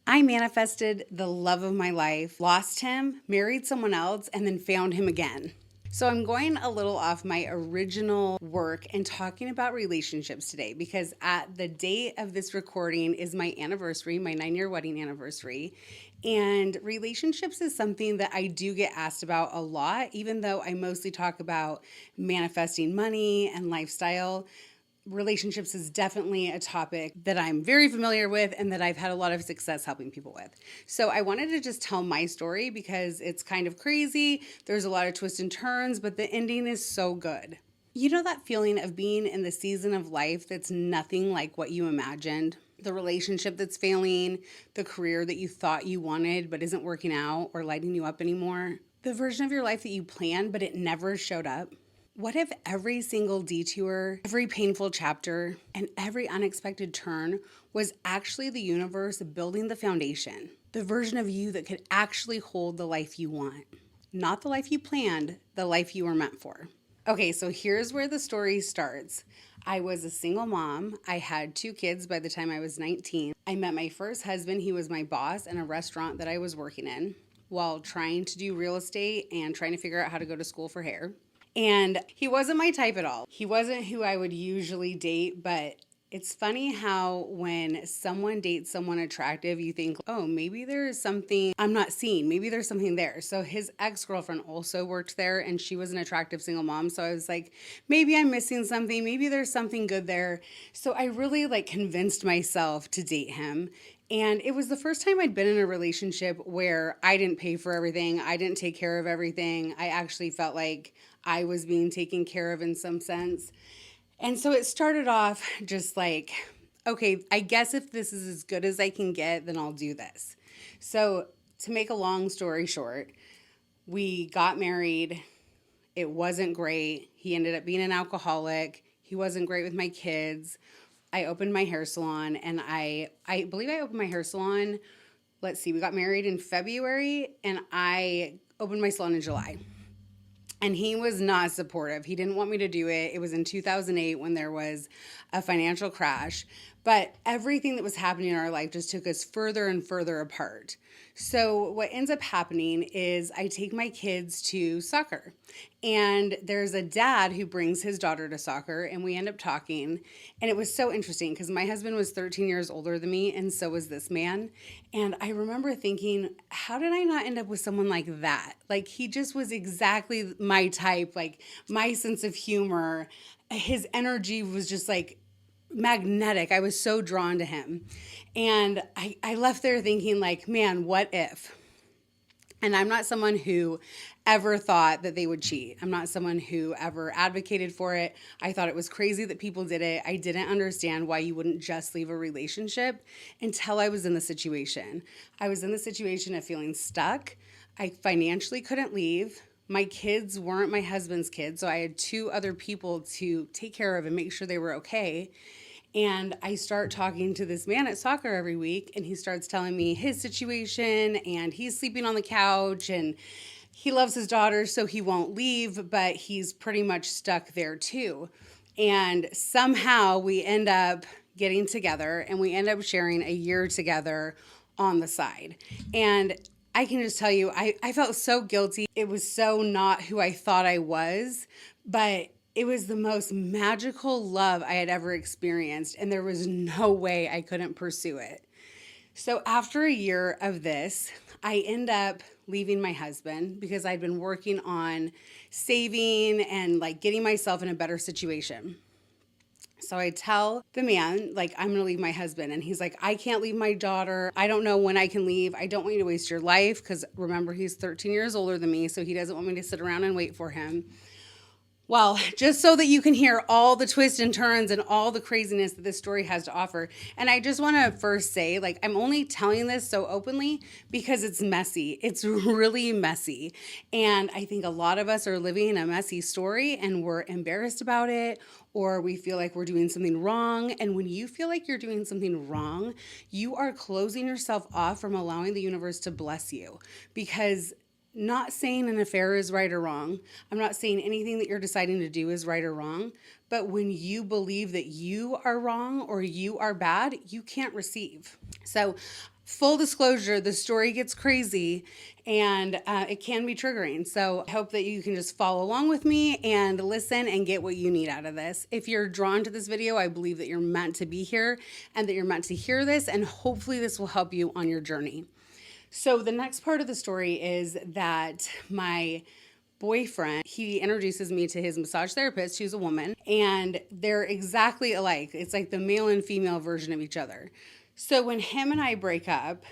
I manifested the love of my life, lost him, married someone else, and then found him again. So, I'm going a little off my original work and talking about relationships today because at the date of this recording is my anniversary, my 9-year wedding anniversary. And relationships is something that I do get asked about a lot, even though I mostly talk about manifesting money and lifestyle. Relationships is definitely a topic that I'm very familiar with and that I've had a lot of success helping people with. So I wanted to just tell my story because it's kind of crazy. There's a lot of twists and turns, but the ending is so good. You know that feeling of being in the season of life that's nothing like what you imagined? The relationship that's failing, the career that you thought you wanted but isn't working out or lighting you up anymore, the version of your life that you planned but it never showed up. What if every single detour, every painful chapter, and every unexpected turn was actually the universe building the foundation, the version of you that could actually hold the life you want? Not the life you planned, the life you were meant for. Okay, so here's where the story starts. I was a single mom. I had 2 kids by the time I was 19. I met my first husband. He was my boss in a restaurant that I was working in while trying to do real estate and trying to figure out how to go to school for hair. And he wasn't my type at all. He wasn't who I would usually date, but it's funny how when someone dates someone attractive, you think, oh, maybe there is something I'm not seeing. Maybe there's something there. So his ex-girlfriend also worked there and she was an attractive single mom. So I was like, maybe I'm missing something. Maybe there's something good there. So I really convinced myself to date him. And it was the first time I'd been in a relationship where I didn't pay for everything. I didn't take care of everything. I actually felt like I was being taken care of in some sense. And so it started off just like, okay, I guess if this is as good as I can get, then I'll do this. So to make a long story short, we got married. It wasn't great. He ended up being an alcoholic. He wasn't great with my kids. I opened my hair salon and I believe I opened my hair salon. Let's see, we got married in February and I opened my salon in July. And he was not supportive. He didn't want me to do it. It was in 2008 when there was a financial crash. But everything that was happening in our life just took us further and further apart. So what ends up happening is I take my kids to soccer. And there's a dad who brings his daughter to soccer, and we end up talking. And it was so interesting because my husband was 13 years older than me, and so was this man. And I remember thinking, how did I not end up with someone like that? Like, he just was exactly my type, like my sense of humor. His energy was just magnetic. I was so drawn to him. And I left there thinking, man, what if? And I'm not someone who ever thought that they would cheat. I'm not someone who ever advocated for it. I thought it was crazy that people did it. I didn't understand why you wouldn't just leave a relationship until I was in the situation. I was in the situation of feeling stuck. I financially couldn't leave. My kids weren't my husband's kids, so I had 2 other people to take care of and make sure they were okay. And I start talking to this man at soccer every week, and he starts telling me his situation, and he's sleeping on the couch, and he loves his daughter, so he won't leave, but he's pretty much stuck there too. And somehow we end up getting together, and we end up sharing a year together on the side. And I can just tell you, I felt so guilty. It was so not who I thought I was, but it was the most magical love I had ever experienced, and there was no way I couldn't pursue it. So after a year of this, I end up leaving my husband because I'd been working on saving and getting myself in a better situation. So I tell the man, I'm going to leave my husband. And he's like, I can't leave my daughter. I don't know when I can leave. I don't want you to waste your life. Because remember, he's 13 years older than me. So he doesn't want me to sit around and wait for him. Well, just so that you can hear all the twists and turns and all the craziness that this story has to offer. And I just want to first say, I'm only telling this so openly because it's messy. It's really messy. And I think a lot of us are living a messy story and we're embarrassed about it, or we feel like we're doing something wrong. And when you feel like you're doing something wrong, you are closing yourself off from allowing the universe to bless you, because not saying an affair is right or wrong. I'm not saying anything that you're deciding to do is right or wrong. But when you believe that you are wrong or you are bad, you can't receive. So Full disclosure, the story gets crazy and it can be triggering. So I hope that you can just follow along with me and listen and get what you need out of this. If you're drawn to this video, I believe that you're meant to be here and that you're meant to hear this, and hopefully this will help you on your journey. So the next part of the story is that my boyfriend, he introduces me to his massage therapist, who's a woman, and they're exactly alike. It's like the male and female version of each other. So when him and I break up,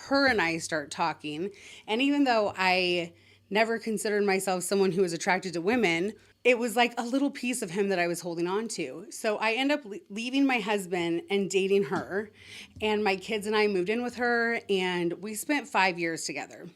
her and I start talking, and even though I never considered myself someone who was attracted to women, it was like a little piece of him that I was holding on to. So I end up leaving my husband and dating her, and my kids and I moved in with her, and we spent 5 years together.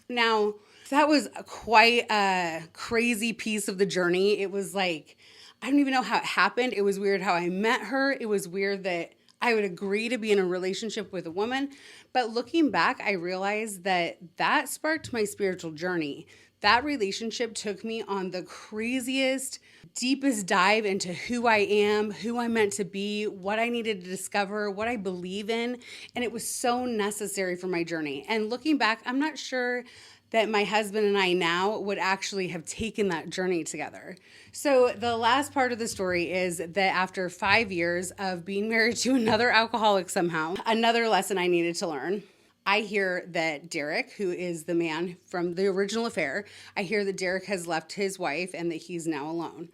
Now, that was quite a crazy piece of the journey. It was like, I don't even know how it happened. It was weird how I met her. It was weird that I would agree to be in a relationship with a woman. But looking back, I realized that sparked my spiritual journey. That relationship took me on the craziest, deepest dive into who I am, who I'm meant to be, what I needed to discover, what I believe in. And it was so necessary for my journey. And looking back, I'm not sure that my husband and I now would actually have taken that journey together. So the last part of the story is that after 5 years of being married to another alcoholic somehow, another lesson I needed to learn, I hear that Derek, who is the man from the original affair, I hear that Derek has left his wife and that he's now alone.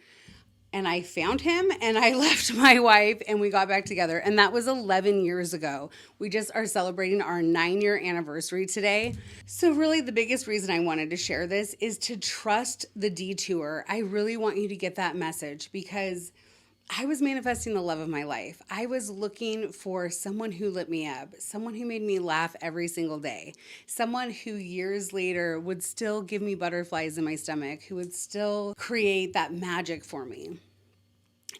And I found him and I left my wife and we got back together. And that was 11 years ago. We just are celebrating our 9-year anniversary today. So really the biggest reason I wanted to share this is to trust the detour. I really want you to get that message because I was manifesting the love of my life. I was looking for someone who lit me up, someone who made me laugh every single day, someone who years later would still give me butterflies in my stomach, who would still create that magic for me.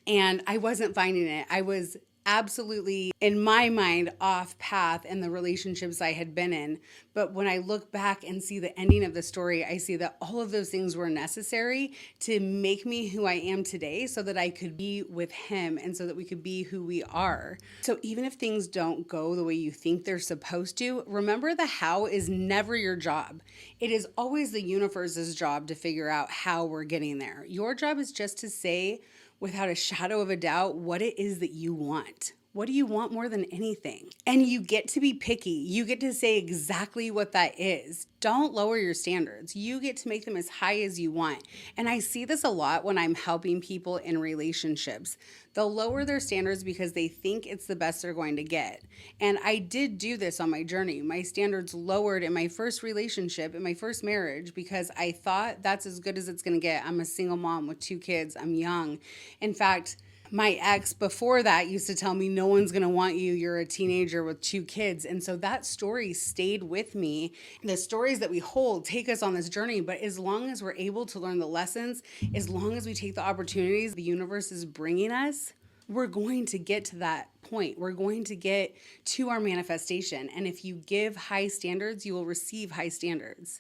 And I wasn't finding it. I was absolutely, in my mind, off path in the relationships I had been in. But when I look back and see the ending of the story, I see that all of those things were necessary to make me who I am today so that I could be with him and so that we could be who we are. So even if things don't go the way you think they're supposed to, remember the how is never your job. It is always the universe's job to figure out how we're getting there. Your job is just to say, without a shadow of a doubt, what it is that you want. What do you want more than anything? And you get to be picky. You get to say exactly what that is. Don't lower your standards. You get to make them as high as you want. And I see this a lot when I'm helping people in relationships. They'll lower their standards because they think it's the best they're going to get. And I did do this on my journey. My standards lowered in my first relationship, in my first marriage, because I thought that's as good as it's going to get. I'm a single mom with 2 kids. I'm young. In fact, my ex before that used to tell me, no one's going to want you. You're a teenager with 2 kids. And so that story stayed with me. The stories that we hold take us on this journey. But as long as we're able to learn the lessons, as long as we take the opportunities the universe is bringing us, we're going to get to that point. We're going to get to our manifestation. And if you give high standards, you will receive high standards.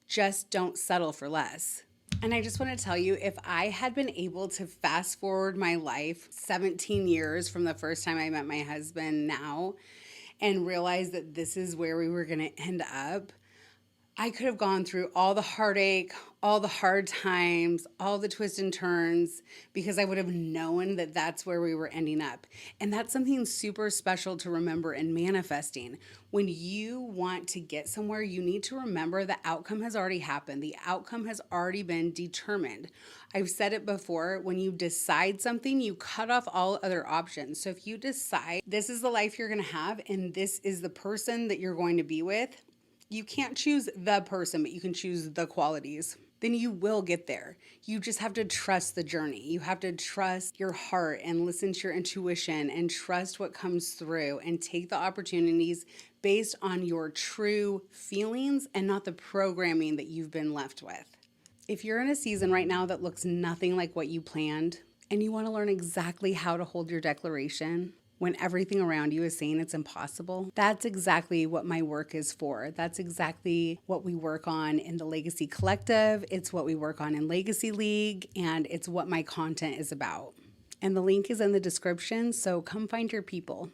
Just don't settle for less. And I just want to tell you, if I had been able to fast forward my life 17 years from the first time I met my husband now and realize that this is where we were going to end up, I could have gone through all the heartache, all the hard times, all the twists and turns, because I would have known that that's where we were ending up. And that's something super special to remember in manifesting. When you want to get somewhere, you need to remember the outcome has already happened. The outcome has already been determined. I've said it before, when you decide something, you cut off all other options. So if you decide this is the life you're going to have and this is the person that you're going to be with, you can't choose the person, but you can choose the qualities. Then you will get there. You just have to trust the journey. You have to trust your heart and listen to your intuition and trust what comes through and take the opportunities based on your true feelings and not the programming that you've been left with. If you're in a season right now that looks nothing like what you planned and you want to learn exactly how to hold your declaration, when everything around you is saying it's impossible, that's exactly what my work is for. That's exactly what we work on in the Legacy Collective. It's what we work on in Legacy League, and it's what my content is about. And the link is in the description, so come find your people.